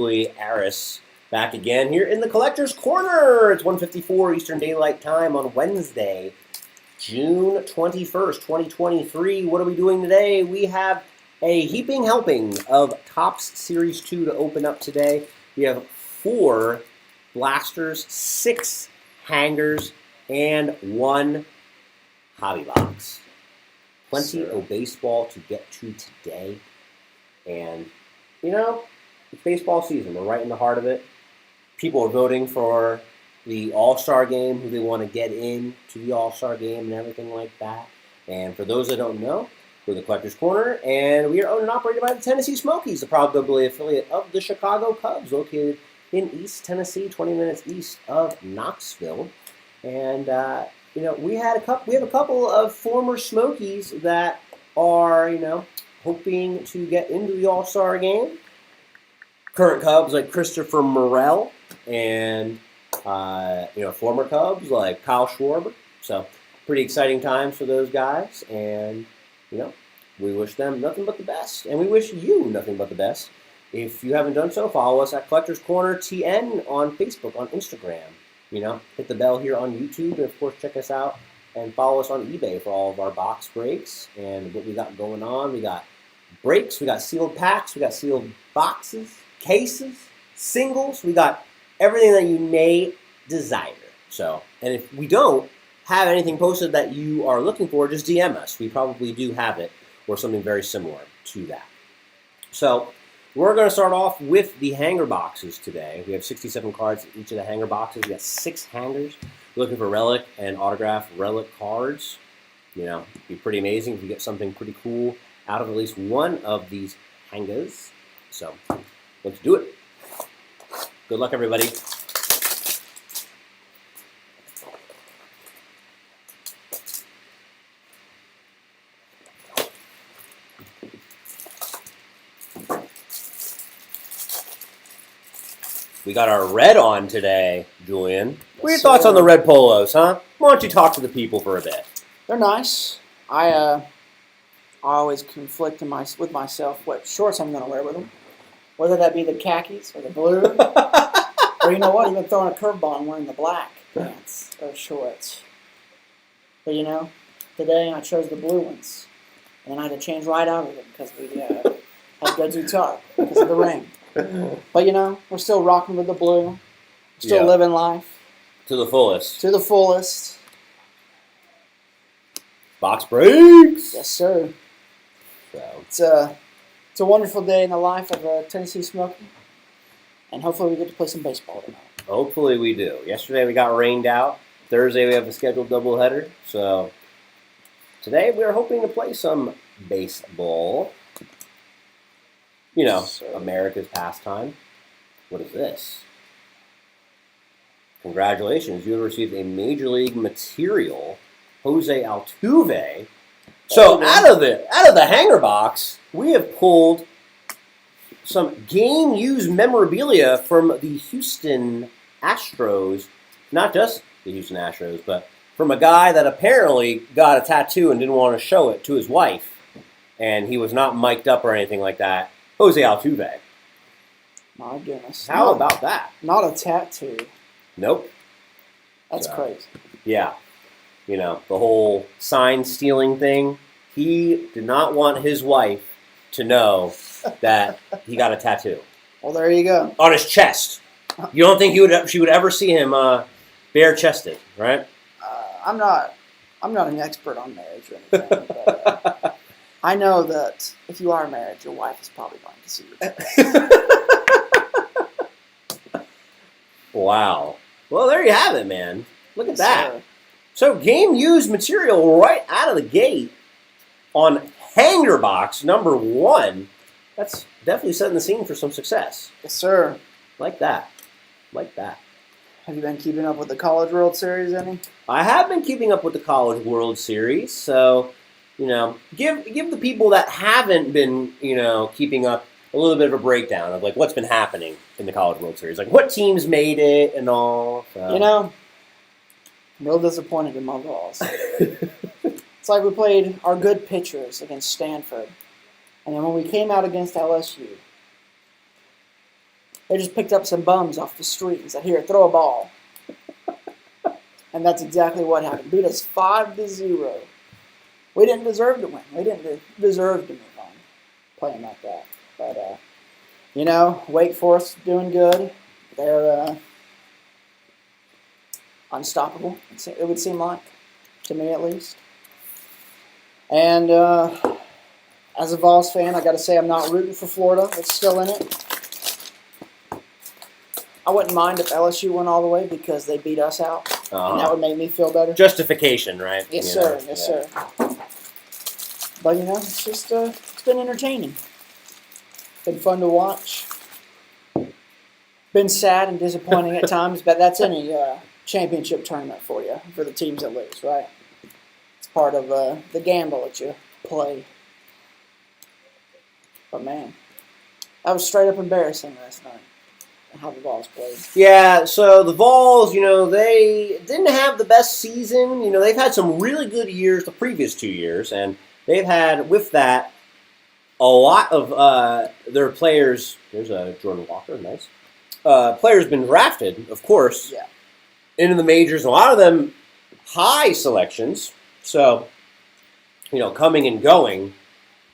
Aris back again here in the Collector's Corner. It's 1:54 Eastern Daylight Time on Wednesday, June 21st, 2023. What are we doing today? We have a heaping helping of Topps Series 2 to open up today. We have 4 blasters, 6 hangers, and 1 hobby box. Plenty of baseball to get to today. And, you know, it's baseball season. We're right in the heart of it. People are voting for the All-Star game, who they want to get in to the All-Star game and everything like that. And for those that don't know, we're the Collector's Corner, and we are owned and operated by the Tennessee Smokies, the proud AA affiliate of the Chicago Cubs, located in East Tennessee, 20 minutes east of Knoxville. And you know, we have a couple of former Smokies that are, you know, hoping to get into the All-Star game. Current Cubs like Christopher Morel, and you know, former Cubs like Kyle Schwarber. So pretty exciting times for those guys, and you know, we wish them nothing but the best, and we wish you nothing but the best. If you haven't done so, follow us at Collector's Corner TN on Facebook, on Instagram. You know, hit the bell here on YouTube, and of course check us out and follow us on eBay for all of our box breaks and what we got going on. We got breaks, we got sealed packs, we got sealed boxes, cases, singles. We got everything that you may desire. So, and if we don't have anything posted that you are looking for, just DM us. We probably do have it, or something very similar to that. So we're going to start off with the hanger boxes today. We have 67 cards in each of the hanger boxes. We got 6 hangers. We're looking for relic and autograph relic cards. You know, it'd be pretty amazing if we get something pretty cool out of at least one of these hangers. So let's do it. Good luck, everybody. We got our red on today, Julian. What are your thoughts on the red polos, huh? Why don't you talk to the people for a bit? They're nice. I always conflict with myself what shorts I'm going to wear with them. Whether that be the khakis or the blue. Or you know what, even throwing a curveball and wearing the black pants or shorts. But you know, today I chose the blue ones. And then I had to change right out of them because we had to go too tough because of the rain. But you know, we're still rocking with the blue. Still living life. To the fullest. To the fullest. Box breaks! Yes, sir. So. It's a wonderful day in the life of a Tennessee Smoky. And hopefully we get to play some baseball tonight. Hopefully we do. Yesterday we got rained out. Thursday we have a scheduled doubleheader. So today we're hoping to play some baseball. You know, America's pastime. What is this? Congratulations, you have received a Major League Material, Jose Altuve. So out of the hanger box, we have pulled some game-used memorabilia from the Houston Astros. Not just the Houston Astros, but from a guy that apparently got a tattoo and didn't want to show it to his wife. And he was not mic'd up or anything like that. Jose Altuve. My goodness. How about that? Not a tattoo. Nope. That's crazy. Yeah. You know, the whole sign stealing thing. He did not want his wife to know that he got a tattoo. Well, there you go. On his chest. You don't think she would ever see him bare-chested, right? I'm not an expert on marriage or anything, but I know that if you are married, your wife is probably going to see your chest. Wow. Well, there you have it, man. Look at that. Sir. So, game-used material right out of the gate on hanger box number 1. That's definitely setting the scene for some success. Yes, sir. Like that. Like that. Have you been keeping up with the College World Series any? I have been keeping up with the College World Series, so, you know, give the people that haven't been, you know, keeping up a little bit of a breakdown of, like, what's been happening in the College World Series. Like, what teams made it and all. So. You know, I'm real disappointed in my Vols. It's like we played our good pitchers against Stanford. And then when we came out against LSU, They just picked up some bums off the street and said, "Here, throw a ball." And that's exactly what happened. Beat us 5-0. We didn't deserve to win. We didn't deserve to move on playing like that. But, Wake Forest doing good. They're unstoppable, it would seem like, to me at least. And as a Vols fan, I got to say I'm not rooting for Florida. It's still in it. I wouldn't mind if LSU went all the way because they beat us out. And that would make me feel better. Justification, right? Yes, sir. Yes, sir. But, it's just, it's been entertaining. Been fun to watch. Been sad and disappointing at times, but that's any championship tournament for you, for the teams that lose, right? It's part of the gamble that you play. But, man, that was straight up embarrassing last night. How the Vols played. Yeah, so the Vols, they didn't have the best season. They've had some really good years the previous 2 years, and they've had, with that, a lot of their players. There's a Jordan Walker, nice. Players been drafted, of course, into the majors. A lot of them high selections. So, coming and going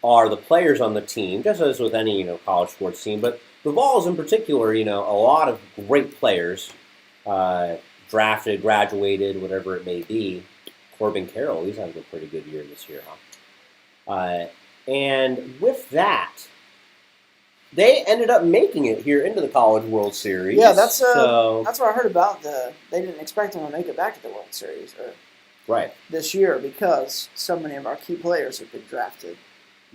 are the players on the team, just as with any college sports team, but the Vols in particular, a lot of great players, drafted, graduated, whatever it may be. Corbin Carroll, he's having a pretty good year this year, huh? And with that, they ended up making it here into the College World Series. Yeah, that's what I heard about. They didn't expect them to make it back to the World Series this year because so many of our key players have been drafted.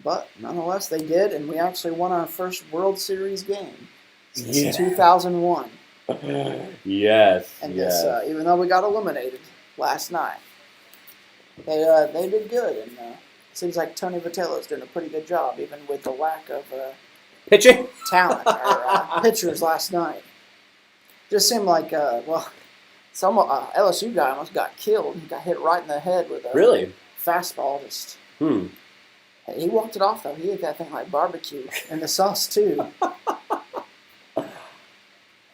But nonetheless, they did, and we actually won our first World Series game since 2001. Yes. And this, even though we got eliminated last night, they did good, and it seems like Tony Vitello's doing a pretty good job, even with the lack of pitching talent or pitchers last night. Just seemed like some LSU guy almost got killed. He got hit right in the head with a fastball. Just. He walked it off, though. He ate that thing like barbecue. And the sauce, too.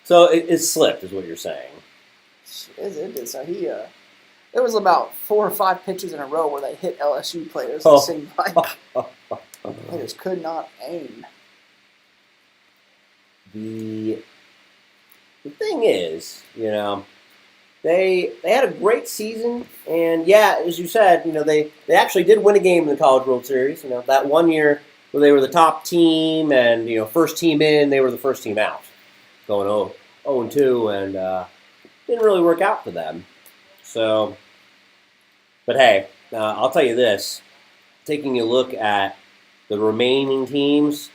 So it slipped, is what you're saying. It did. So it was about 4 or 5 pitches in a row where they hit LSU players. It seemed like they just could not aim. The thing is, They had a great season, and as you said, they actually did win a game in the College World Series. That 1 year where they were the top team and first team in, they were the first team out, going 0-2, and didn't really work out for them. So, but hey, I'll tell you this: taking a look at the remaining teams,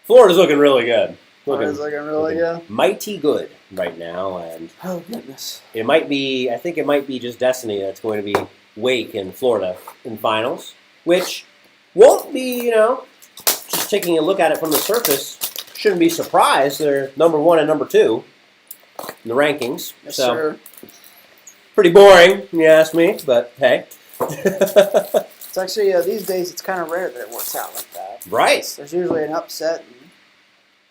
Florida's looking really good. Florida's looking really good. Mighty good right now, and oh goodness, I think it might be just destiny that's going to be Wake in Florida in finals, which won't be, just taking a look at it from the surface, shouldn't be surprised. They're number 1 and number 2 in the rankings. Yes, so sir. Pretty boring, if you ask me, but hey. It's actually, these days, it's kind of rare that it works out like that. Right. There's usually an upset, and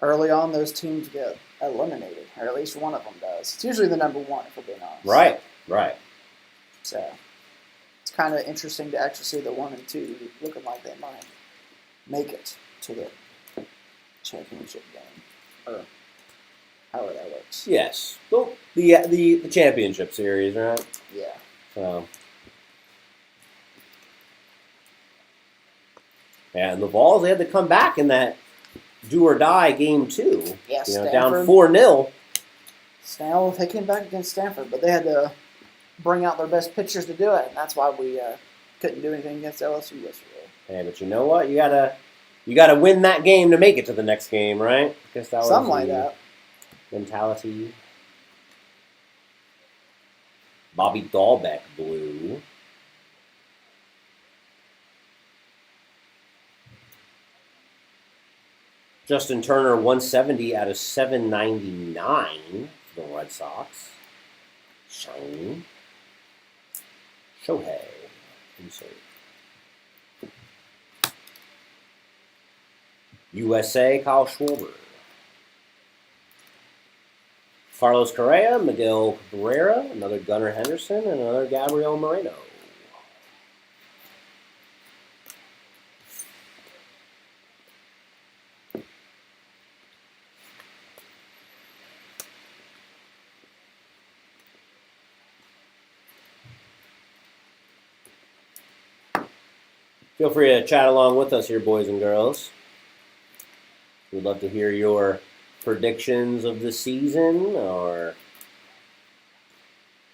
early on, those teams get eliminated, or at least one of them does. It's usually the number 1, if we're being honest. Right. So it's kind of interesting to actually see the 1 and 2 looking like they might make it to the championship game, or however that works. Yes. Well, the championship series, right? Yeah. So. Yeah, and the Vols, they had to come back in that do-or-die game 2. Yeah, down 4-0. They came back against Stanford, but they had to bring out their best pitchers to do it, and that's why we couldn't do anything against LSU yesterday. Hey, but you know what? You gotta win that game to make it to the next game, right? I guess that was something like that mentality. Bobby Dahlbeck blew. Justin Turner, 170 out of 799 for the Red Sox. Shiny. Shohei. Insert. USA, Kyle Schwarber. Carlos Correa, Miguel Cabrera, another Gunnar Henderson, and another Gabriel Moreno. Feel free to chat along with us here, boys and girls. We'd love to hear your predictions of the season, or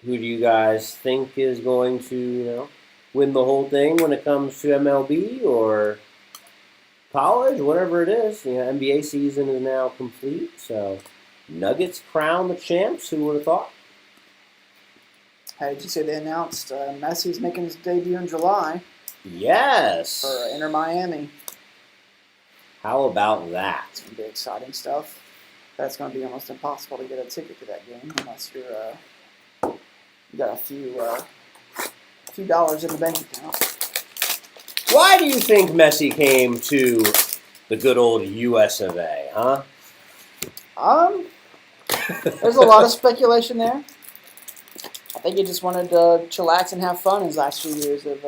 who do you guys think is going to, win the whole thing when it comes to MLB or college, whatever it is. NBA season is now complete, so Nuggets crown the champs. Who would have thought? Hey, did you say they announced Messi's making his debut in July Yes. for Inter Miami? How about that? It's going to be exciting stuff. That's going to be almost impossible to get a ticket to that game unless you got a few dollars in the bank account. Why do you think Messi came to the good old US of A, huh? There's a lot of speculation there. I think he just wanted to chillax and have fun his last few years of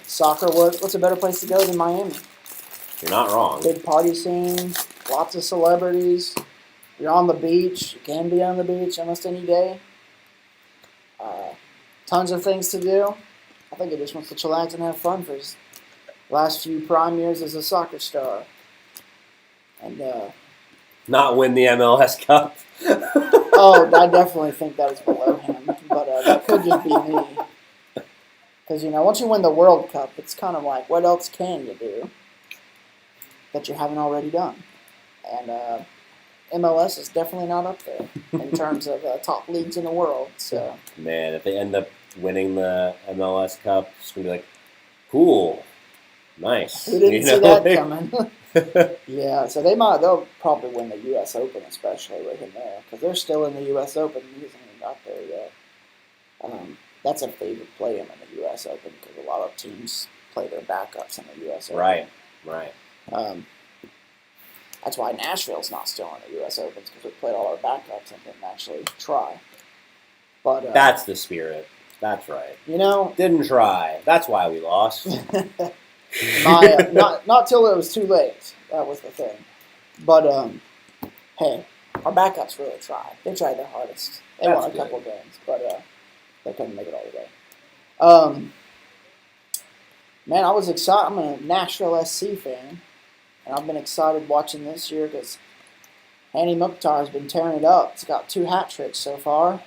soccer. What's a better place to go than Miami? You're not wrong. Big party scene, lots of celebrities. You're on the beach. You can be on the beach almost any day. Tons of things to do. I think he just wants to chillax and have fun for his last few prime years as a soccer star. And Not win the MLS Cup. oh, I definitely think that is below him, but that could just be me. Because once you win the World Cup, it's kind of like, what else can you do that you haven't already done? And MLS is definitely not up there in terms of top leagues in the world. So Man, if they end up winning the MLS Cup, it's going to be like, cool, nice. who didn't see that coming? Yeah, so they'll probably win the U.S. Open, especially with him there, because they're still in the U.S. Open. He hasn't even got there yet. That's if they even play him in the U.S. Open, because a lot of teams play their backups in the U.S. Open. Right. That's why Nashville's not still in the U.S. Opens, because we played all our backups and didn't actually try. But That's the spirit. That's right. Didn't try. That's why we lost. not till it was too late. That was the thing. But hey, our backups really tried. They tried their hardest. They That's won a good. couple games, but they couldn't make it all the way. Man, I was excited. I'm a Nashville SC fan, and I've been excited watching this year because Hanny Mukhtar has been tearing it up. He's got 2 hat tricks so far.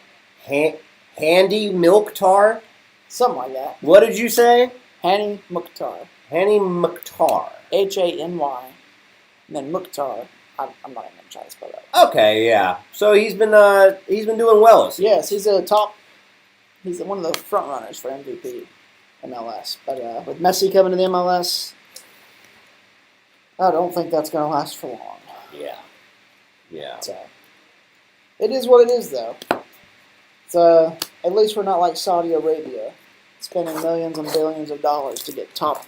Handy Mukhtar? Something like that. What did you say? Hanny Mukhtar. Hanny Mukhtar. Hany. And then Mukhtar. I'm not even going to try to spell that. Okay, yeah. So he's been doing well. Yes, he's He's one of the front runners for MVP MLS. But with Messi coming to the MLS, I don't think that's going to last for long. Yeah. So it is what it is, though. At least we're not like Saudi Arabia, spending millions and billions of dollars to get top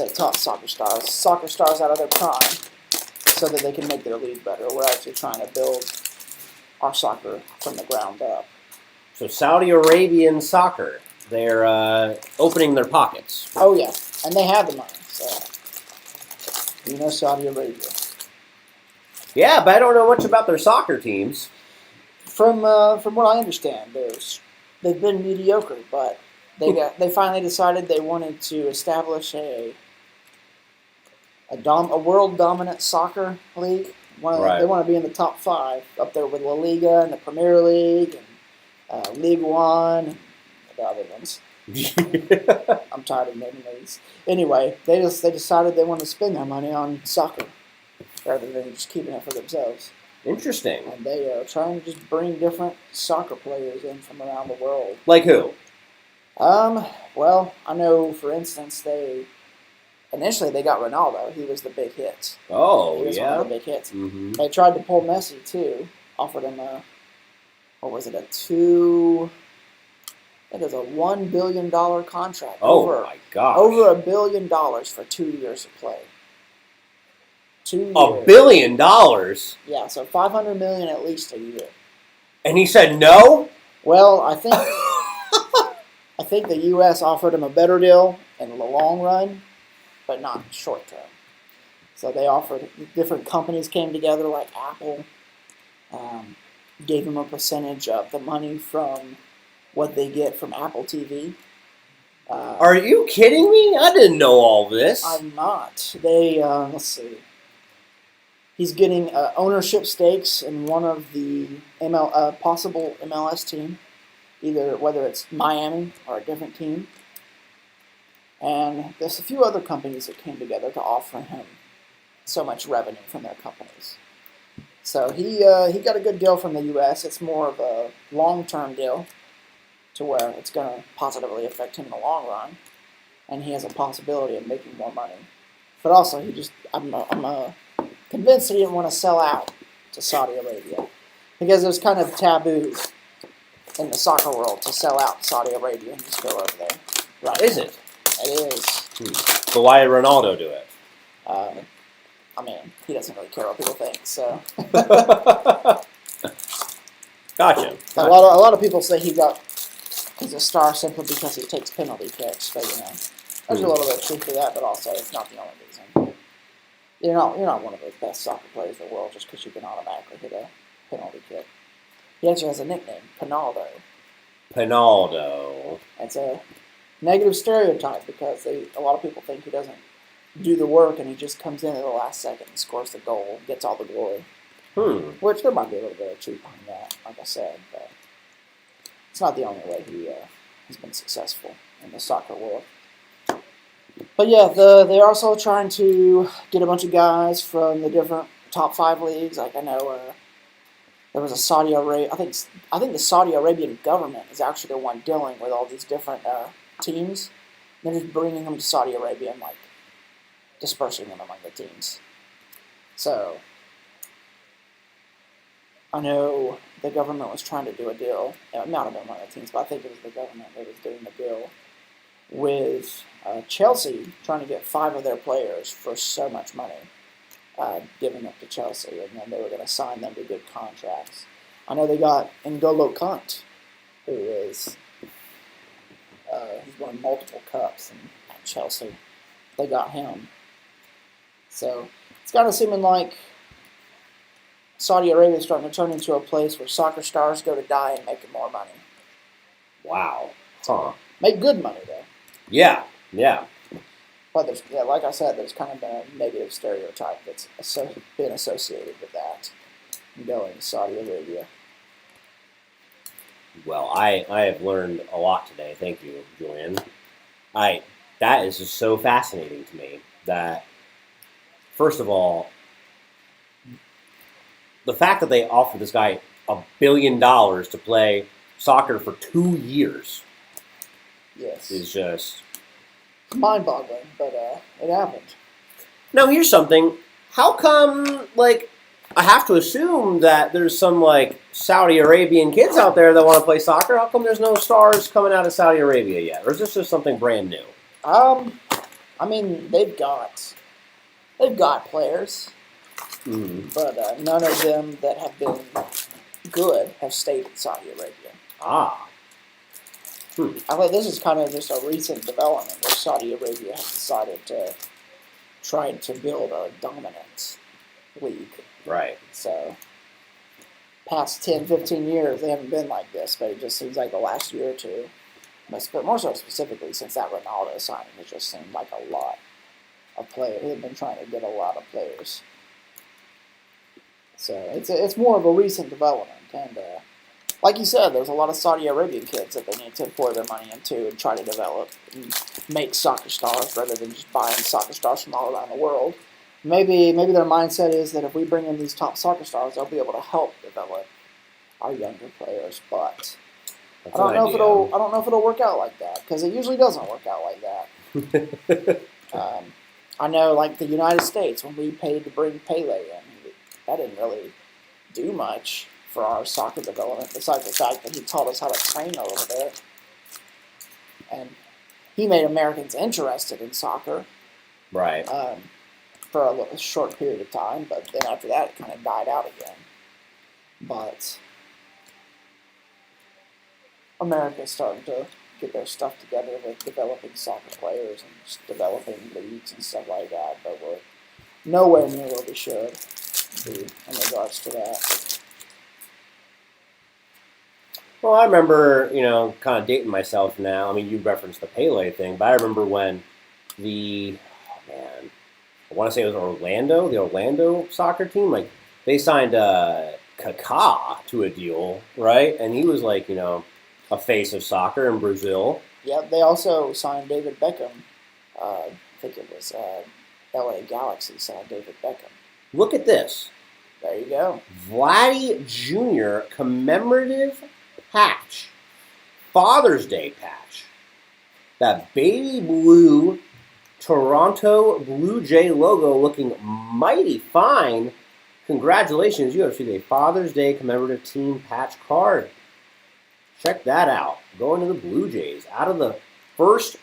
soccer stars out of their prime, so that they can make their league better. We're actually trying to build our soccer from the ground up. So Saudi Arabian soccer, they're opening their pockets. Oh yeah, and they have the money. So Saudi Arabia. Yeah, but I don't know much about their soccer teams. From what I understand, they've been mediocre, but they finally decided they wanted to establish a world dominant soccer league. Right. They want to be in the top 5, up there with La Liga and the Premier League and League One and the other ones. I'm tired of naming these. Anyway, they decided they want to spend their money on soccer rather than just keeping it for themselves. Interesting. And they are trying to just bring different soccer players in from around the world. Like who? Well, I know, for instance, initially they got Ronaldo. He was the big hit. Oh, He was yeah. one of the big hits. Mm-hmm. They tried to pull Messi, too. Offered him a $1 billion contract. Oh, my gosh. Over $1 billion for 2 years of play. 2 years. $1 billion? Yeah, so $500 million at least a year. And he said no? Well, I think the U.S. offered him a better deal in the long run, but not short term. So they offered, different companies came together, like Apple, gave him a percentage of the money from what they get from Apple TV. Are you kidding me? I didn't know all this. I'm not. They, let's see. He's getting ownership stakes in one of the possible MLS team, either whether it's Miami or a different team. And there's a few other companies that came together to offer him so much revenue from their companies. So he got a good deal from the U.S. It's more of a long-term deal to where it's going to positively affect him in the long run, and he has a possibility of making more money. But also, I'm convinced that he didn't want to sell out to Saudi Arabia because there's kind of taboo in the soccer world to sell out to Saudi Arabia and just go over there. Right? Is it? It is. So why did Ronaldo do it? I mean, he doesn't really care what people think. So Gotcha. a lot of people say he's a star simply because he takes penalty kicks. But there's a little bit of truth to that. But also, it's not the only reason. You're not one of the best soccer players in the world just because you can automatically hit a penalty kick. He actually has a nickname, Penaldo. Penaldo. It's a negative stereotype because a lot of people think he doesn't do the work and he just comes in at the last second and scores the goal, gets all the glory. Which there might be a little bit of truth behind that, like I said, but it's not the only way he's been successful in the soccer world. But yeah, they're also trying to get a bunch of guys from the different top 5 leagues. Like I know there was a Saudi Arabia. I think the Saudi Arabian government is actually the one dealing with all these different teams. They're just bringing them to Saudi Arabia and like dispersing them among the teams. So I know the government was trying to do a deal. It might have been one of the teams, but I think it was the government that was doing the deal with Chelsea, trying to get 5 of their players for so much money, giving it to Chelsea, and then they were going to sign them to good contracts. I know they got N'Golo Kant, who is he's won multiple cups at Chelsea. They got him. So it's kind of seeming like Saudi Arabia is starting to turn into a place where soccer stars go to die and make more money. Wow. Huh. Make good money, though. Yeah. Yeah. But like I said, there's kind of been a negative stereotype that's been associated with that, going to Saudi Arabia. Well, I have learned a lot today. Thank you, Julian. That is just so fascinating to me that, first of all, the fact that they offered this guy $1 billion to play soccer for 2 years is just mind-boggling, but it happened. Now, here's something. How come, I have to assume that there's some, Saudi Arabian kids out there that want to play soccer. How come there's no stars coming out of Saudi Arabia yet? Or is this just something brand new? I mean, they've got players, but none of them that have been good have stayed in Saudi Arabia. I think this is kind of just a recent development where Saudi Arabia has decided to try to build a dominant league. Right. So, past 10, 15 years, they haven't been like this, but it just seems like the last year or two, but more so specifically since that Ronaldo signing, it just seemed like a lot of players. They've been trying to get a lot of players. So, it's more of a recent development, and like you said, there's a lot of Saudi Arabian kids that they need to pour their money into and try to develop and make soccer stars rather than just buying soccer stars from all around the world. Maybe their mindset is that if we bring in these top soccer stars, they'll be able to help develop our younger players. But I don't know if it'll work out like that, because it usually doesn't work out like that. I know, like the United States, when we paid to bring Pele in, that didn't really do much for our soccer development, besides the fact that he taught us how to train a little bit. And he made Americans interested in soccer. Right. for a little short period of time, but then after that, it kind of died out again. But America's starting to get their stuff together with developing soccer players and just developing leagues and stuff like that, but we're nowhere near where we should be in regards to that. Well, I remember, kind of dating myself now. I mean, you referenced the Pele thing, but I remember when I want to say it was the Orlando soccer team, like they signed Kaká to a deal, right? And he was like, a face of soccer in Brazil. Yeah, they also signed David Beckham. I think it was LA Galaxy signed David Beckham. Look at this. There you go. Vladdy Jr. commemorative patch. Father's Day patch. That baby blue Toronto Blue Jay logo looking mighty fine. Congratulations, you have received a Father's Day commemorative team patch card. Check that out. Going to the Blue Jays out of the first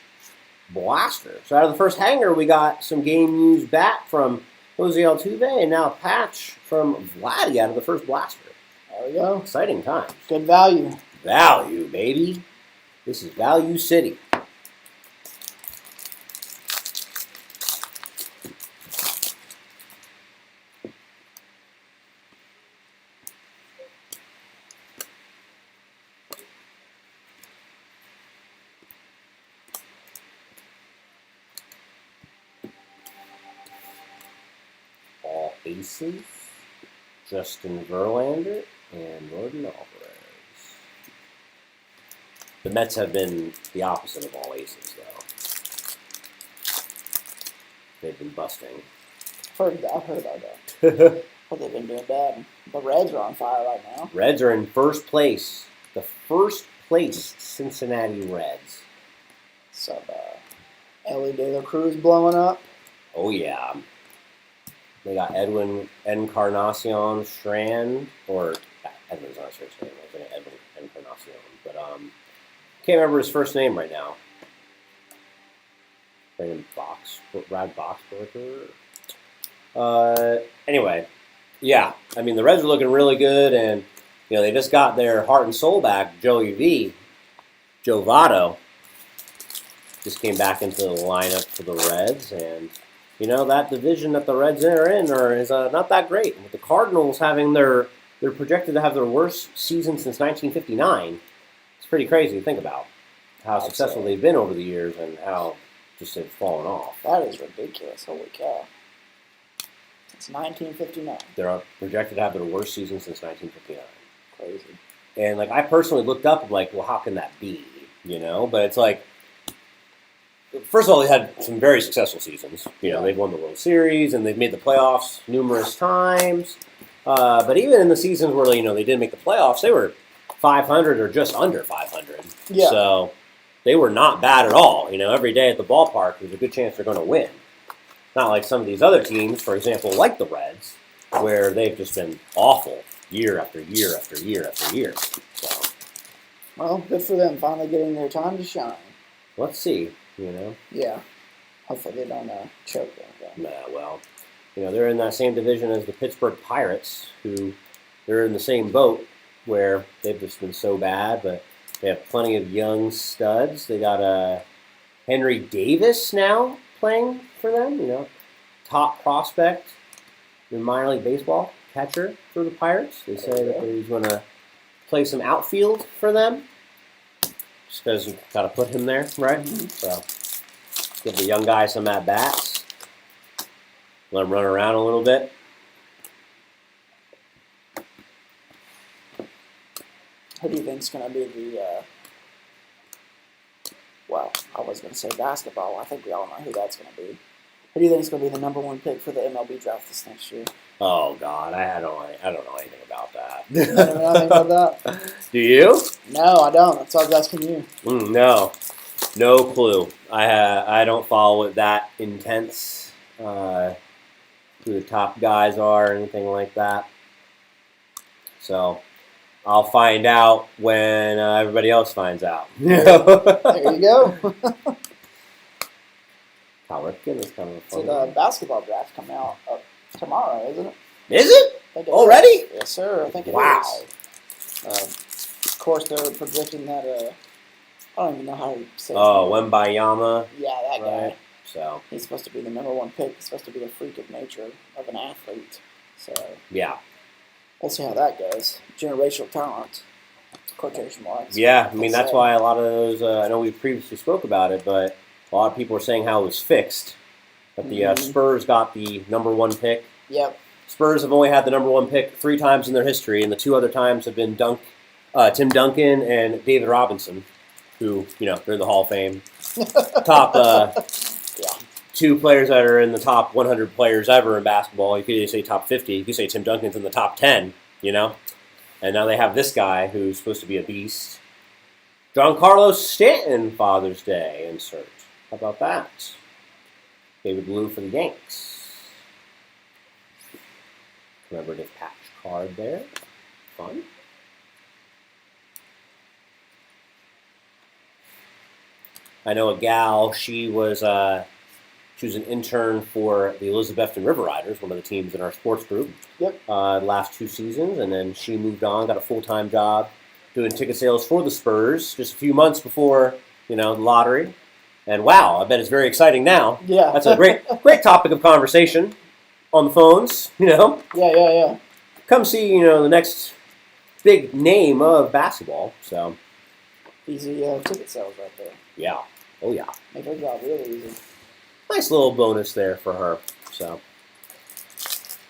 blaster. So out of the first hanger, we got some game used bat from Jose Altuve, and now a patch from Vladdy out of the first blaster. There we go. Exciting times. Good value. Value, baby. This is Value City. All aces. Justin Verlander and Jordan Alvarez. The Mets have been the opposite of all aces, though. They've been busting. I've heard about that. But they've been doing bad. The Reds are on fire right now. Reds are in first place. The first place Cincinnati Reds. So, Ellie De La Cruz blowing up. Oh, yeah. They got Edwin Encarnacion Strand, or Edwin's not sure his name. I think Edwin Encarnacion, but can't remember his first name right now. Brad Boxberger. Anyway, yeah. I mean, the Reds are looking really good, and they just got their heart and soul back. Joe Votto, just came back into the lineup for the Reds, and that division that the Reds are in is not that great. With the Cardinals having they're projected to have their worst season since 1959. It's pretty crazy to think about how successful they've been over the years and how just they've fallen off. That is ridiculous. Holy cow. It's 1959. They're projected to have their worst season since 1959. Crazy. And I personally looked up and well, how can that be? But it's first of all, they had some very successful seasons. They've won the World Series and they've made the playoffs numerous times. But even in the seasons where they didn't make the playoffs, they were 500 or just under 500. Yeah. So they were not bad at all. Every day at the ballpark, there's a good chance they're going to win. Not like some of these other teams, for example, like the Reds, where they've just been awful year after year after year after year. So, well, good for them finally getting their time to shine. Let's see. Yeah. Hopefully they don't choke them. Nah, well, they're in that same division as the Pittsburgh Pirates, who they're in the same boat where they've just been so bad, but they have plenty of young studs. They got Henry Davis now playing for them, top prospect in minor league baseball, catcher for the Pirates. They say that he's going to play some outfield for them. Just because you got to put him there, right? Mm-hmm. So give the young guy some at-bats. Let him run around a little bit. Who do you think's going to be the, well, I was going to say basketball. I think we all know who that's going to be. Who do you think is going to be the number one pick for the MLB draft this next year? Oh, God, I don't know anything about that. You don't know anything about that? Do you? No, I don't. That's why I was asking you. No clue. I don't follow it that intense. Who the top guys are or anything like that. So I'll find out when everybody else finds out. There you go. Cal Ripken is kind of a So fun the one. basketball draft coming out tomorrow, isn't it? Is it? I think it Already? is. Yes, sir. I think it Wow. is. Of course, they're projecting that. I don't even know how to say. Oh, Wembayama. Yeah, that guy. Right. So, He's supposed to be the #1 pick. He's supposed to be a freak of nature of an athlete. So yeah. we'll see how that goes. Generational talent, quotation marks. Yeah, I mean, that's So, why a lot of those, I know we previously spoke about it, but a lot of people were saying how it was fixed. That the Mhm. Spurs got the #1 pick. Yep. Spurs have only had the #1 pick 3 times in their history, and the 2 other times have been Tim Duncan and David Robinson, who, they're in the Hall of Fame. Top Yeah. 2 players that are in the top 100 players ever in basketball. You could either say top 50. You could say Tim Duncan's in the top 10, And now they have this guy who's supposed to be a beast. Giancarlo Stanton, Father's Day insert. How about that? David Blue for the Yanks. Commemorative patch card there. Fun. I know a gal, she was an intern for the Elizabethton River Riders, one of the teams in our sports group. Yep. The last 2 seasons, and then she moved on, got a full-time job doing ticket sales for the Spurs just a few months before, the lottery. And wow, I bet it's very exciting now. Yeah. That's a great topic of conversation on the phones, Yeah. Come see, the next big name of basketball. So, Easy ticket sales right there. yeah. Oh, yeah. Make her job really easy. Nice little bonus there for her. So,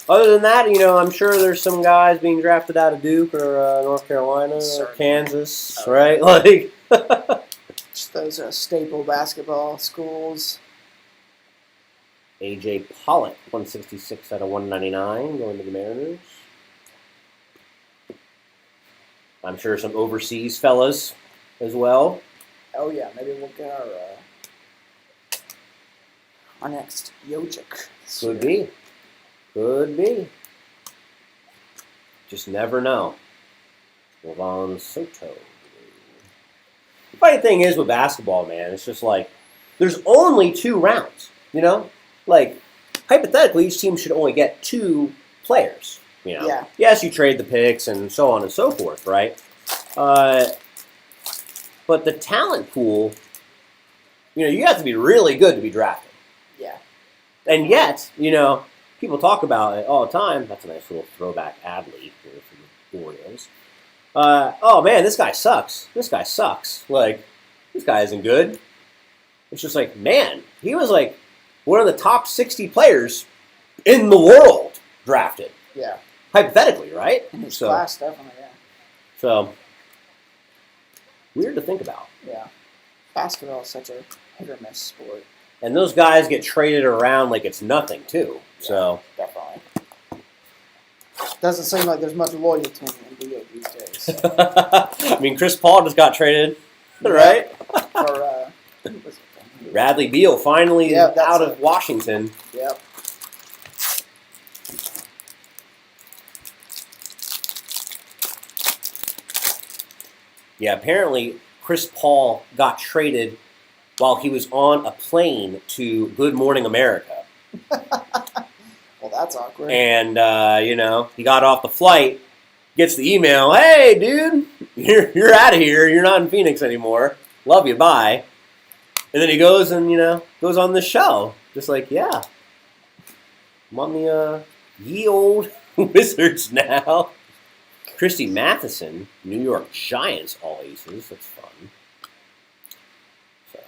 other than that, I'm sure there's some guys being drafted out of Duke or North Carolina or Certainly. Kansas, Oh. right? Like, Just those staple basketball schools. AJ Pollock, 166 out of 199, going to the Mariners. I'm sure some overseas fellas as well. Oh yeah, maybe we'll get our next Jokic. Could be. Could be. Just never know. Levon Soto. The funny thing is with basketball, man, it's just like there's only 2 rounds, Like, hypothetically, each team should only get 2 players, Yeah. Yes, you trade the picks and so on and so forth, right? But the talent pool, you have to be really good to be drafted. Yeah. And yet, people talk about it all the time. That's a nice little throwback ad-lib here for the Orioles. Oh, man, this guy sucks. This guy sucks. Like, this guy isn't good. It's just like, man, he was like one of the top 60 players in the world drafted. Yeah. Hypothetically, right? In his So, class, definitely. Yeah. so, weird to think about. Yeah. Basketball is such a hit or miss sport. And those guys get traded around like it's nothing, too. So, Definitely. Doesn't seem like there's much loyalty in the NBA these days. I mean, Chris Paul just got traded, right? For who was it? Bradley Beal finally Yeah, that's out of it. Washington. Yep. Yeah, apparently Chris Paul got traded while he was on a plane to Good Morning America. Well, that's awkward. And, he got off the flight, gets the email, hey, dude, you're out of here. You're not in Phoenix anymore. Love you, bye. And then he goes and, goes on the show. Just like, yeah, I'm on the ye old Wizards now. Christy Matheson, New York Giants, all aces. That's fun. So.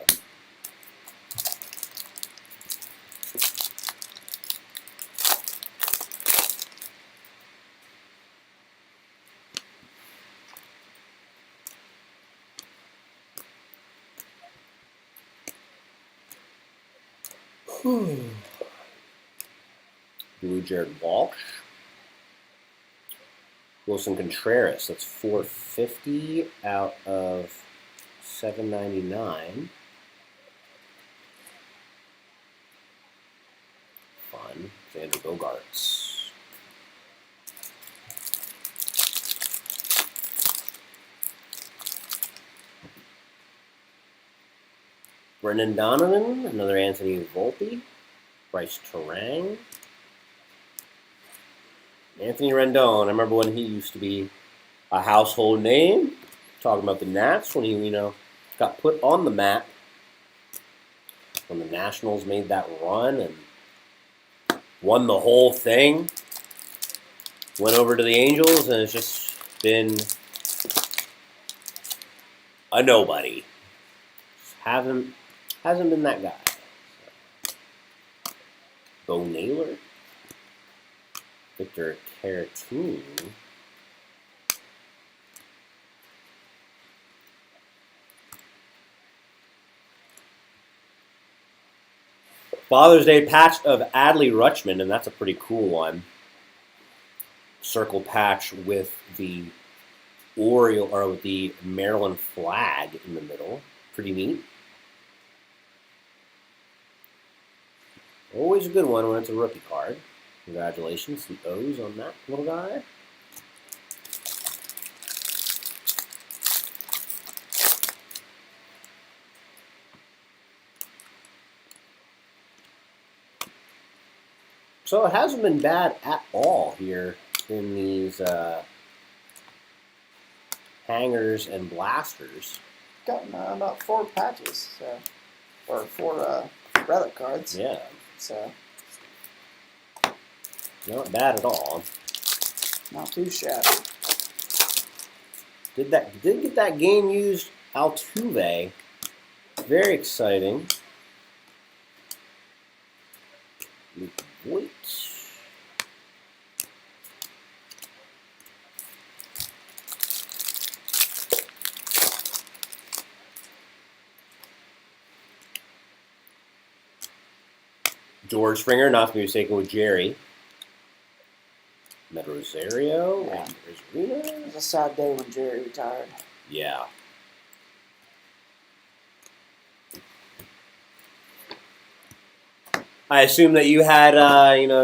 Blue Jared Walsh. Wilson Contreras, that's 450 out of 799. Fun. Xander Bogaerts. Brendan Donovan, another Anthony Volpe, Bryce Terang, Anthony Rendon. I remember when he used to be a household name. Talking about the Nats when he, got put on the map when the Nationals made that run and won the whole thing. Went over to the Angels and it's just been a nobody. Hasn't been that guy. Bo Naylor, Victor Caratini. Father's Day patch of Adley Rutschman, and that's a pretty cool one. Circle patch with the Oriole or with the Maryland flag in the middle. Pretty neat. Always a good one when it's a rookie card. Congratulations, the O's on that little guy. So it hasn't been bad at all here in these hangers and blasters. Gotten about 4 patches, or 4 relic cards. Yeah. So Not bad at all. not too shabby. Did get that game used Altuve. Very exciting. Wait. George Springer, not to be mistaken with Jerry. Met Rosario. Yeah. Rizarina. It was a sad day when Jerry retired. Yeah. I assume that you had,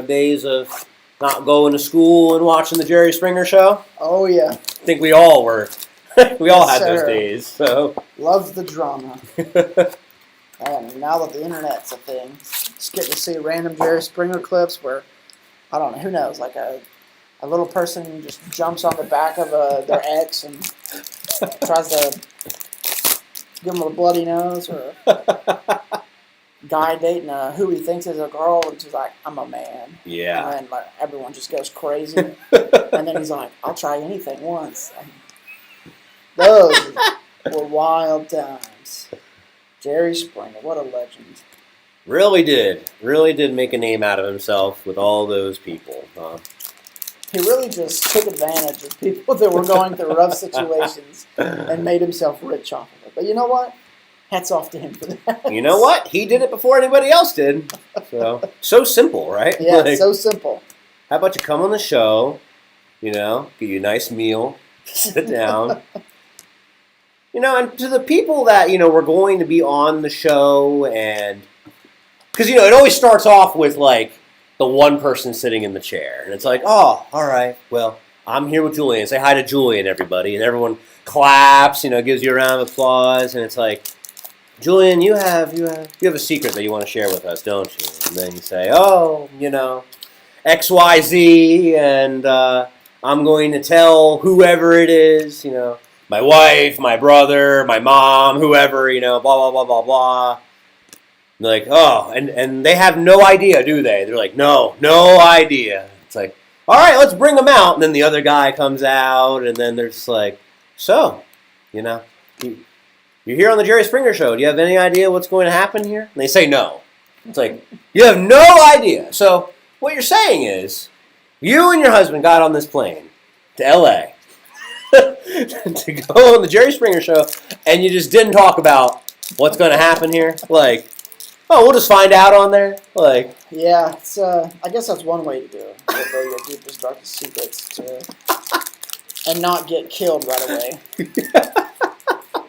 days of not going to school and watching the Jerry Springer show. Oh yeah, I think we all were. We all Yes, had those sir. days. So. loves the drama. And now that the internet's a thing, just get to see random Jerry Springer clips where, I don't know, who knows, like a little person just jumps on the back of their ex and tries to give them a bloody nose, or a guy dating who he thinks is a girl and she's like, I'm a man. Yeah. And then like, everyone just goes crazy. And then he's like, I'll try anything once. And those were wild times. Jerry Springer, what a legend. Really did make a name out of himself with all those people. Huh? He really just took advantage of people that were going through rough situations and made himself rich off of it. But you know what? Hats off to him for that. You know what? He did it before anybody else did. So simple, right? Yeah, Like, so simple. how about you come on the show, get you a nice meal, sit down. And to the people that, were going to be on the show, and because, it always starts off with, like, the one person sitting in the chair. And it's like, oh, all right, well, I'm here with Julian. Say hi to Julian, everybody. And everyone claps, gives you a round of applause. And it's like, Julian, you have a secret that you want to share with us, don't you? And then you say, oh, XYZ, and I'm going to tell whoever it is, my wife, my brother, my mom, whoever, blah, blah, blah, blah, blah. And they're like, oh, and they have no idea, do they? They're like, no idea. It's like, all right, let's bring them out. And then the other guy comes out, and then they're just like, so, you're here on the Jerry Springer Show. Do you have any idea what's going to happen here? And they say no. It's like, you have no idea. So what you're saying is, you and your husband got on this plane to L.A. to go on the Jerry Springer Show, and you just didn't talk about what's going to happen here. Like, oh, we'll just find out on there. Like, Yeah, it's I guess that's one way to do it. Reveal your deepest, darkest secrets and not get killed right away.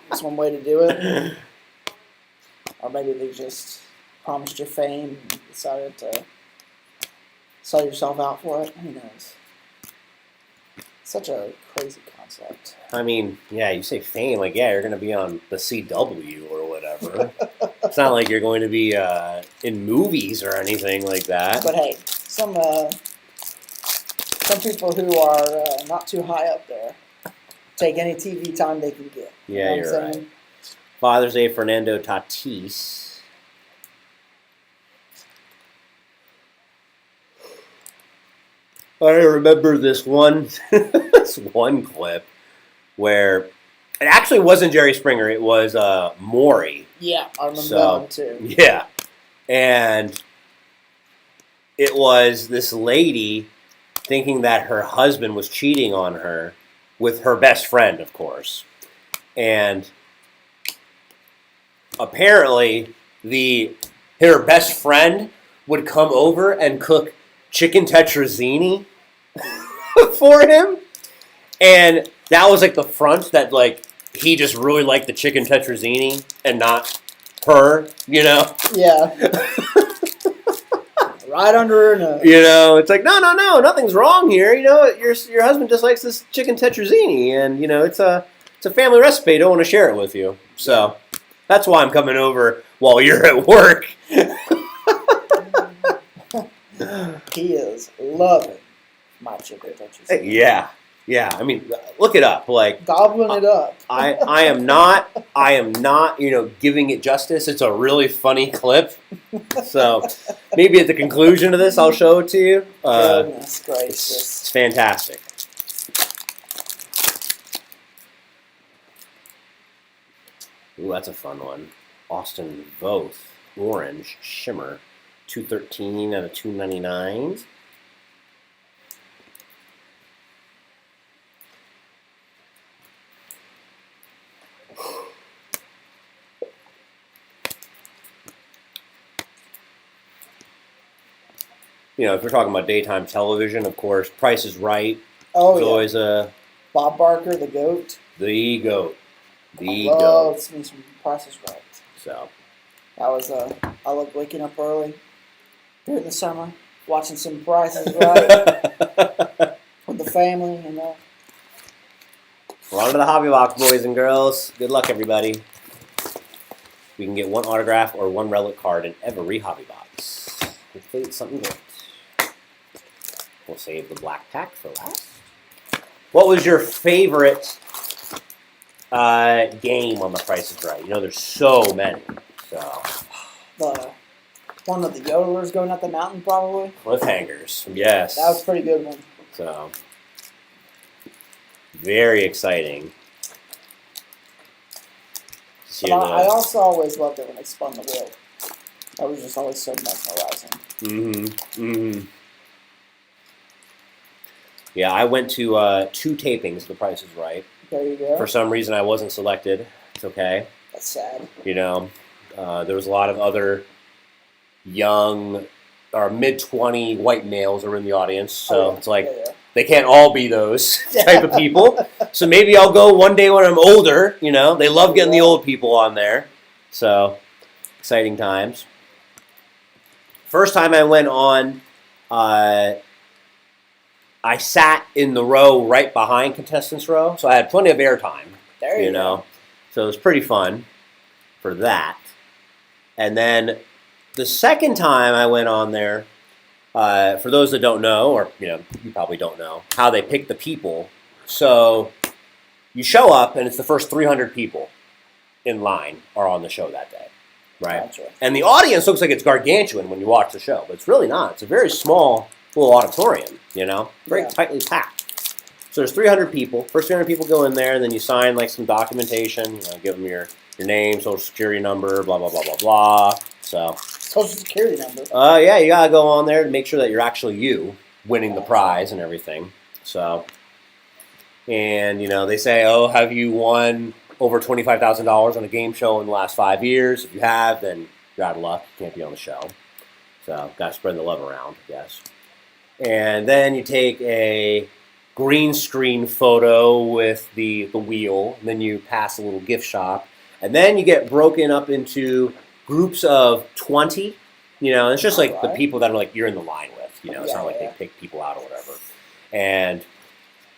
That's one way to do it. Or maybe they just promised you fame and decided to sell yourself out for it. Who knows? Such a crazy concept. I mean, yeah, you say fame, like, yeah, you're going to be on the CW or whatever. It's not like you're going to be in movies or anything like that. But hey, some people who are not too high up there take any TV time they can get. Yeah, You know you're what I'm saying? right. Father's Day, Fernando Tatis. I remember this one clip where it actually wasn't Jerry Springer. It was Maury. Yeah, I remember So, that one too. Yeah, and it was this lady thinking that her husband was cheating on her with her best friend, of course, and apparently her best friend would come over and cook chicken tetrazzini for him, and that was like the front that like he just really liked the chicken tetrazzini and not her, you know. Yeah. Right under her nose. You know, it's like no, nothing's wrong here. You know, your husband just likes this chicken tetrazzini, and you know it's a family recipe. I don't want to share it with you, so that's why I'm coming over while you're at work. He is loving my chicken touches. Yeah. I mean, look it up. Like Gobbling it up. I am not, you know, giving it justice. It's a really funny clip. So maybe at the conclusion of this, I'll show it to you. Goodness gracious. It's fantastic. Ooh, that's a fun one. Austin Voth, Orange Shimmer, 213 out of 299. You know, if we're talking about daytime television, of course, Price is Right. Oh, It's yeah. always Bob Barker, the goat. the GOAT. The I love GOAT. me some Price is Right. So, That was, I love waking up early during the summer, watching some Price is Right with the family, you know. we're on to the hobby box, boys and girls. Good luck, everybody. We can get one autograph or one relic card in every hobby box. Hopefully it's something good. We'll save the black pack for last. What was your favorite game on The Price is Right? You know, there's so many. So The one of the yodelers going up the mountain, probably. cliffhangers, yes. That was a pretty good one. So very exciting. See But I also always loved it when they spun the wheel. That was just always so mesmerizing. Yeah, I went to 2 tapings of The Price is Right. There you go. For some reason, I wasn't selected. It's okay. That's sad. You know, there was a lot of other young or mid-20 white males who were in the audience, so it's like they can't all be those type of people. So maybe I'll go one day when I'm older. You know, they love getting the old people on there. So exciting times. First time I went on, I sat in the row right behind contestants row, so I had plenty of airtime. There you know, so it was pretty fun for that. And then the second time I went on there, for those that don't know, or you know, you probably don't know how they pick the people. So you show up, and it's the first 300 people in line are on the show that day, right? Gotcha. And the audience looks like it's gargantuan when you watch the show, but it's really not. It's a very small little auditorium, you know, very tightly packed. So there's 300 people. First 300 people go in there, and then you sign like some documentation. You know, give them your name, social security number, blah blah blah blah blah. So Social security number. yeah, you gotta go on there to make sure that you're actually you winning the prize and everything. So, and you know, they say, oh, have you won over $25,000 on a game show in the last 5 years? If you have, then you're out of luck. You can't be on the show. So, gotta spread the love around, I guess. And then you take a green screen photo with the wheel, and then you pass a little gift shop, and then you get broken up into groups of 20. You know, it's just like the people that are like you're in the line with. You know, it's not like they pick people out or whatever. And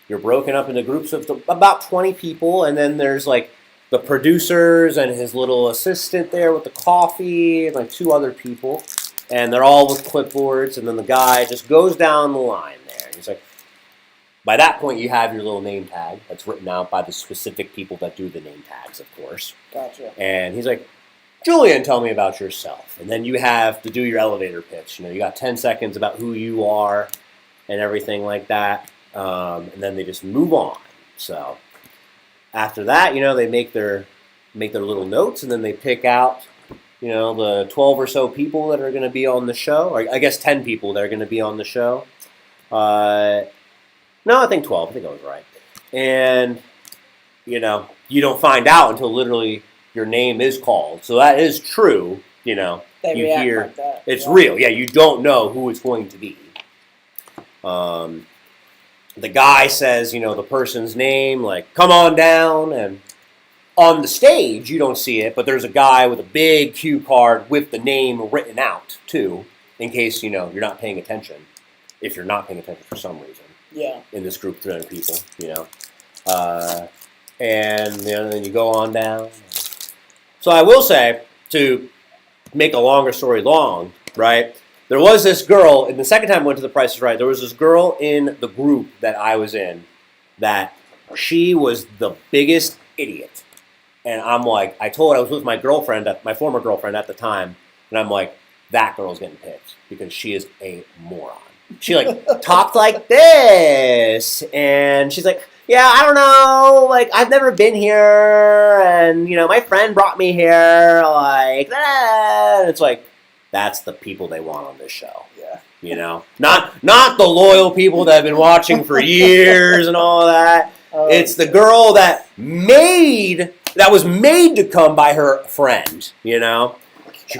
you're broken up into groups of about 20 people, and then there's like the producers and his little assistant there with the coffee and like two other people, and they're all with clipboards, and then the guy just goes down the line there. And he's like, by that point, you have your little name tag that's written out by the specific people that do the name tags, of course. Gotcha. And he's like, Julian, tell me about yourself. And then you have to do your elevator pitch. You got 10 seconds about who you are and everything like that. And then they just move on. So after that, they make their little notes, and then they pick out, the 12 or so people that are going to be on the show. Or I guess 10 people that are going to be on the show. No, I think 12. I think I was right. And, you don't find out until literally your name is called. So that is true, They you react hear like that. it's real. Yeah, you don't know who it's going to be. The guy says, the person's name, like, come on down. And on the stage, you don't see it, but there's a guy with a big cue card with the name written out, too, in case, you're not paying attention, if you're not paying attention for some reason. Yeah. In this group of 300 people, and then you go on down. So I will say, to make a longer story long, right? There was this girl, and the second time I went to The Price is Right, there was this girl in the group that I was in that she was the biggest idiot. And I'm like, I was with my girlfriend, my former girlfriend at the time, and I'm like, that girl's getting picked because she is a moron. She talked like this, and she's like, yeah, I don't know, I've never been here, and, my friend brought me here, and it's like, that's the people they want on this show. Yeah. Not the loyal people that have been watching for years and all that. It's the girl that was made to come by her friend, She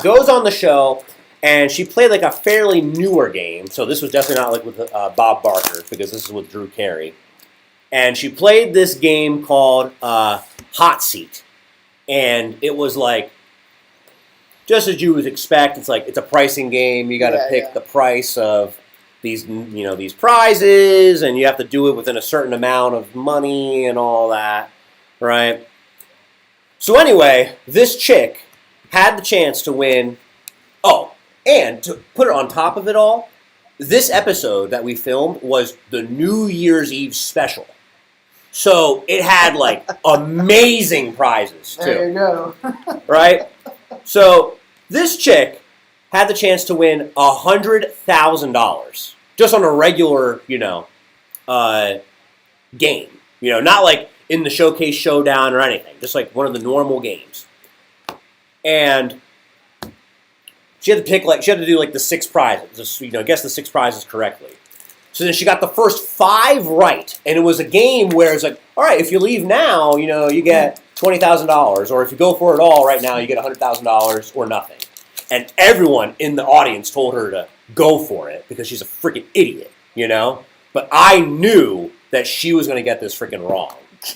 goes on the show, and she played a fairly newer game. So this was definitely not with Bob Barker, because this is with Drew Carey. And she played this game called Hot Seat. And it was just as you would expect, it's a pricing game. You got to pick the price of these prizes, and you have to do it within a certain amount of money and all that, right? So anyway, this chick had the chance to win. Oh, and to put it on top of it all, this episode that we filmed was the New Year's Eve special. So it had amazing prizes too. There you go. Right? So this chick had the chance to win $100,000 just on a regular, game. Not in the Showcase Showdown or anything. Just one of the normal games. And she had to pick she had to do the 6 prizes. Just, guess the 6 prizes correctly. So then she got the first 5 right, and it was a game where it's all right, if you leave now, you get $20,000, or if you go for it all right now, you get $100,000 or nothing. And everyone in the audience told her to go for it because she's a freaking idiot, But I knew that she was going to get this freaking wrong. It's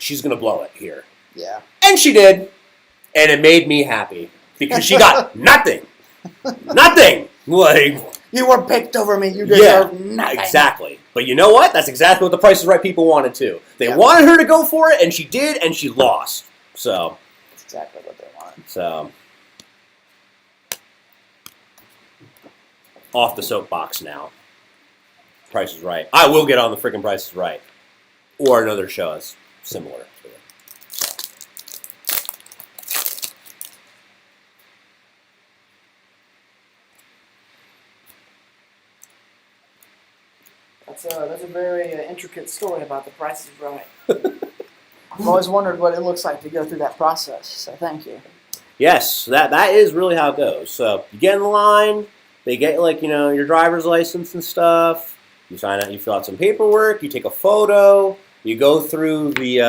she's going to blow it here. Yeah. And she did. And it made me happy because she got nothing. Nothing. You were picked over me. You deserve nothing. Exactly. But you know what? That's exactly what the Price is Right people wanted too. They wanted her to go for it, and she did, and she lost. So that's exactly what they wanted. So off the soapbox now. Price is Right. I will get on the freaking Price is Right, or another show that's similar to it. That's a very intricate story about The Price is Right. I've always wondered what it looks like to go through that process, so thank you. Yes, that is really how it goes. So you get in the line, they get your driver's license and stuff. You sign out, you fill out some paperwork, you take a photo, you go through the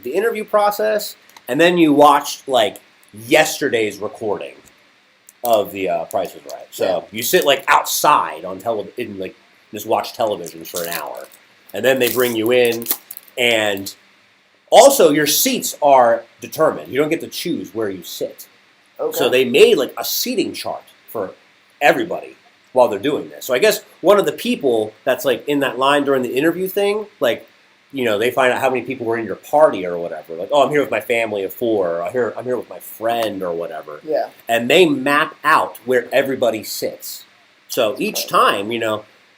interview process, and then you watch yesterday's recording of the Price is Right. So you sit outside on television, just watch television for an hour, and then they bring you in, and also your seats are determined. You don't get to choose where you sit. Okay. So they made a seating chart for everybody while they're doing this. So I guess one of the people that's in that line during the interview thing, they find out how many people were in your party or whatever. Like, oh, I'm here with my family of 4, or I'm here with my friend or whatever. Yeah. And they map out where everybody sits. So each time,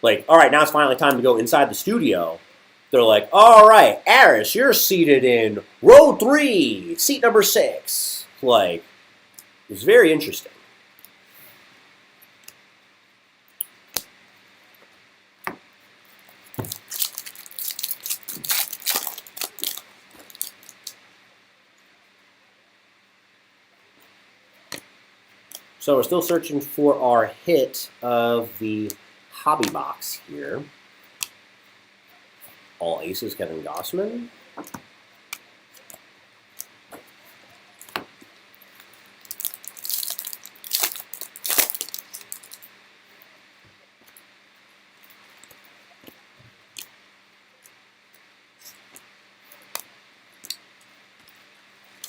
like, all right, now it's finally time to go inside the studio. They're like, all right, Aris, you're seated in row 3, seat number 6. Like, it's very interesting. So we're still searching for our hit of the hobby box here. All aces, Kevin Gossman.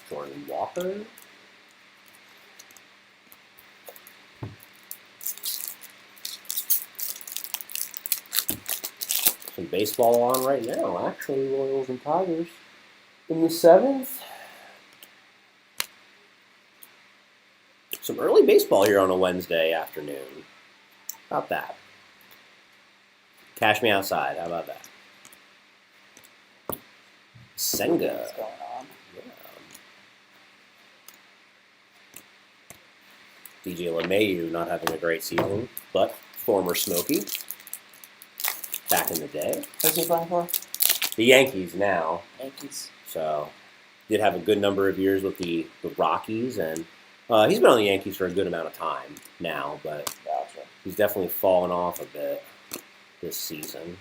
Jordan Walker. Some baseball on right now, actually, Royals and Tigers. In the 7th. Some early baseball here on a Wednesday afternoon. How about that? Cash me outside. How about that? Senga. What's going on? Yeah. DJ LeMahieu not having a great season, but former Smoky. Back in the day. Who's he playing for? The Yankees now. Yankees. So, did have a good number of years with the Rockies, and he's been on the Yankees for a good amount of time now, but Gotcha. he's definitely fallen off a bit this season.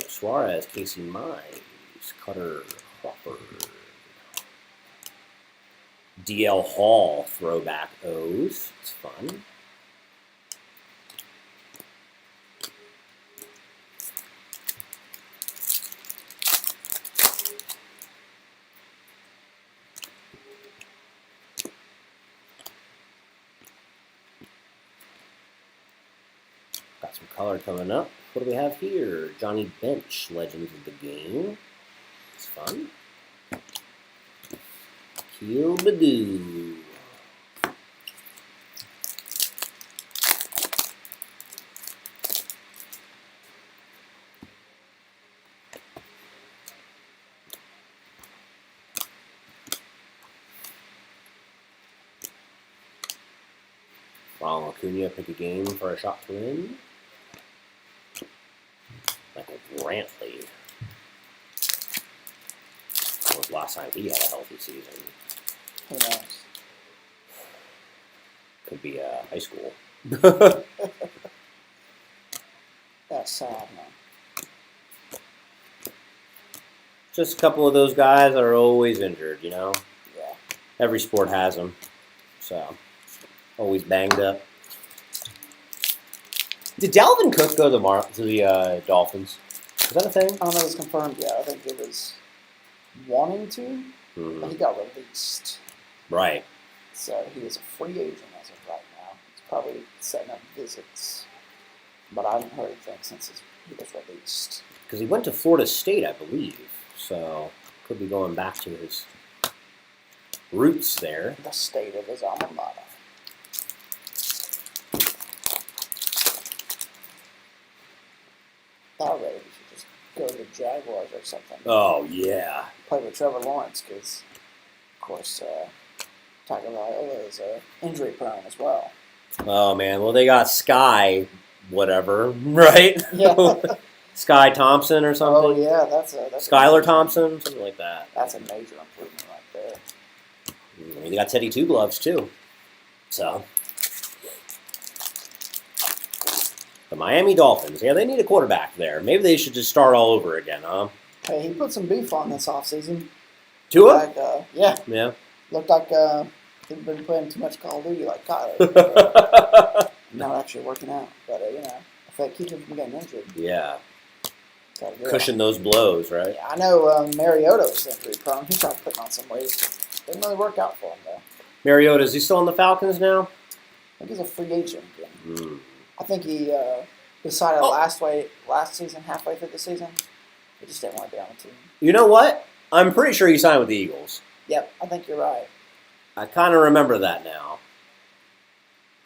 Suarez, Casey Mize, Cutter Crawford, DL Hall throwback O's. It's fun. Got some color coming up. What do we have here? Johnny Bench, Legends of the Game. It's fun. Keel Badoo. Ronald Acuna, pick a game for a shot to win. Michael Brantley. When was the last time he had a healthy season? Who knows? Could be high school. That's sad, man. Just a couple of those guys that are always injured, Yeah. Every sport has them. So, always banged up. Did Dalvin Cook go to the Dolphins? Is that a thing? I don't know if it's confirmed yet. I think it was wanting to, but he got released. Right. So he is a free agent as of right now. He's probably setting up visits. But I haven't heard anything since he was released. Because he went to Florida State, I believe. So, could be going back to his roots there. The state of his alma mater. Already, we should just go to the Jaguars or something. Oh, yeah. Play with Trevor Lawrence because, of course, Tagovailoa is injury prone as well. Oh, man. Well, they got Sky, whatever, right? Yeah. Sky Thompson or something? Oh yeah, that's Skylar Thompson, something like that. That's a major improvement right there. I mean, they got Teddy Two Gloves too. So, the Miami Dolphins, yeah, they need a quarterback there. Maybe they should just start all over again, huh? Hey, he put some beef on this offseason. Tua? Like, yeah, Yeah. looked like he'd been playing too much Call of Duty like Kyler. Not actually working out, but a that keeps him from getting injured. Yeah. Gotta do it. Cushion those blows, right? Yeah, I know Mariota was injury prone. He tried putting on some weight. Didn't really work out for him, though. Mariota, is he still on the Falcons now? I think he's a free agent again. Mm. I think he decided Oh. last season, halfway through the season, he just didn't want to be on the team. You know what? I'm pretty sure he signed with the Eagles. Yep, I think you're right. I kind of remember that now.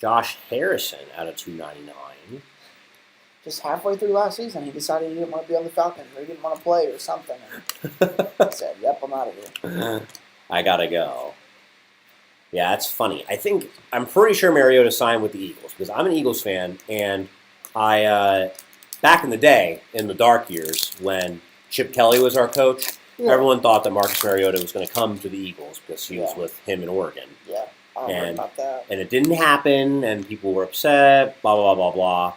Josh Harrison out of 299. Just halfway through last season, he decided he didn't want to be on the Falcons, or he didn't want to play, or something. And he said, "Yep, I'm out of here." I gotta go. Yeah, that's funny. I'm pretty sure Mariota signed with the Eagles because I'm an Eagles fan, and I back in the day, in the dark years, when Chip Kelly was our coach, Yeah. everyone thought that Marcus Mariota was going to come to the Eagles because he was Yeah. with him in Oregon. Yeah, I don't know And- about that. And it didn't happen, and people were upset, blah, blah, blah, blah,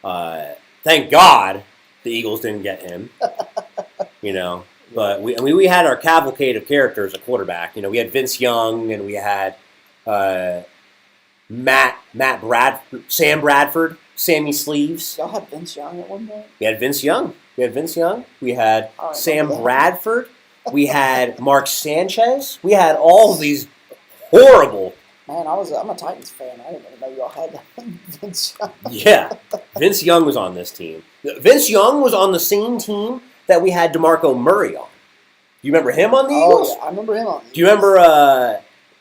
blah. Thank God the Eagles didn't get him, But we had our cavalcade of characters at quarterback. We had Vince Young, and we had Sam Bradford, Sammy Sleeves. Y'all had Vince Young at one point? We had Vince Young. We had I don't Sam remember that. Bradford. We had Mark Sanchez. We had all of these horrible. Man, I'm a Titans fan. I didn't even know y'all had Vince Young. Yeah, Vince Young was on this team. Vince Young was on the same team that we had DeMarco Murray on. You remember him on the Eagles? Oh, yeah, I remember him on the Do you remember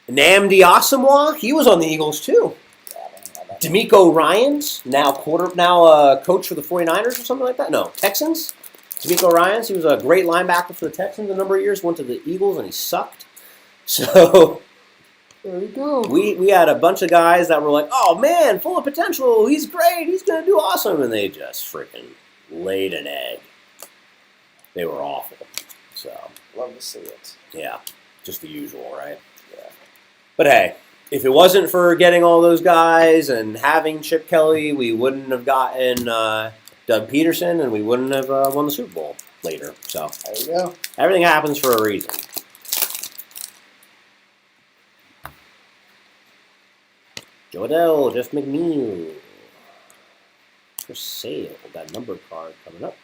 Nnamdi Asomugha? He was on the Eagles too. Yeah, I don't know about that. D'Amico Ryans, now coach for the 49ers or something like that. No, Texans. D'Amico Ryans, he was a great linebacker for the Texans a number of years. Went to the Eagles and he sucked. So There you go. we had a bunch of guys that were like, oh man, full of potential. He's great. He's going to do awesome. And they just freaking laid an egg. They were awful. So, Love to see it. yeah, just the usual, right? Yeah. But hey, if it wasn't for getting all those guys and having Chip Kelly, we wouldn't have gotten Doug Peterson and we wouldn't have won the Super Bowl later. So, There you go. everything happens for a reason. Joe Adele, Jeff McNeil. For sale. That number card coming up.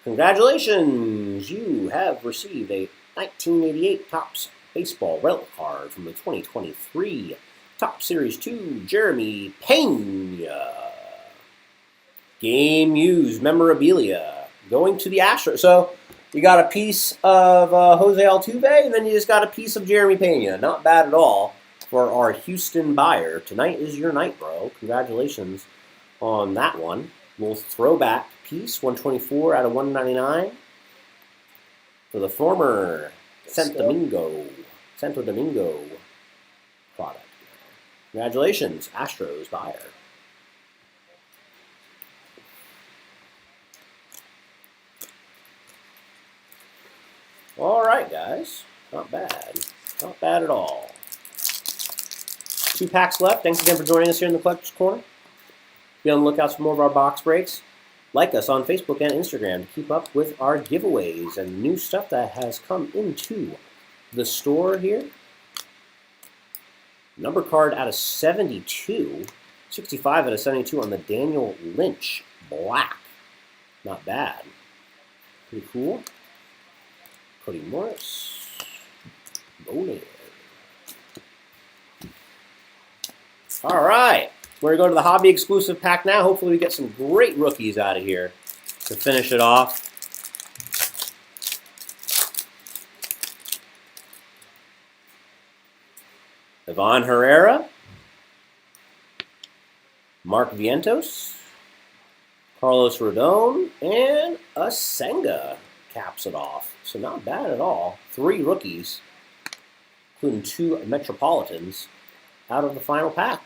Congratulations! You have received a 1988 Topps Baseball relic card from the 2023 Topps Series 2 Jeremy Pena. Game used memorabilia going to the Astros. So you got a piece of Jose Altuve, and then you just got a piece of Jeremy Pena. Not bad at all for our Houston buyer. Tonight is your night, bro. Congratulations on that one. Little throwback piece, 124 out of 199 for the former Santo Domingo product. Congratulations, Astros buyer. All right, guys. Not bad. Not bad at all. 2 packs left. Thanks again for joining us here in the Collector's Corner. Be on the lookout for more of our box breaks. Like us on Facebook and Instagram to keep up with our giveaways and new stuff that has come into the store here. Number card out of 72. 65 out of 72 on the Daniel Lynch Black. Not bad. Pretty cool. Cody Morris. Bowler. All right. We're going to go to the hobby exclusive pack now. Hopefully we get some great rookies out of here to finish it off. Ivan Herrera. Mark Vientos. Carlos Rodon. And a Senga caps it off. So not bad at all. 3 rookies, including 2 Metropolitans, out of the final pack.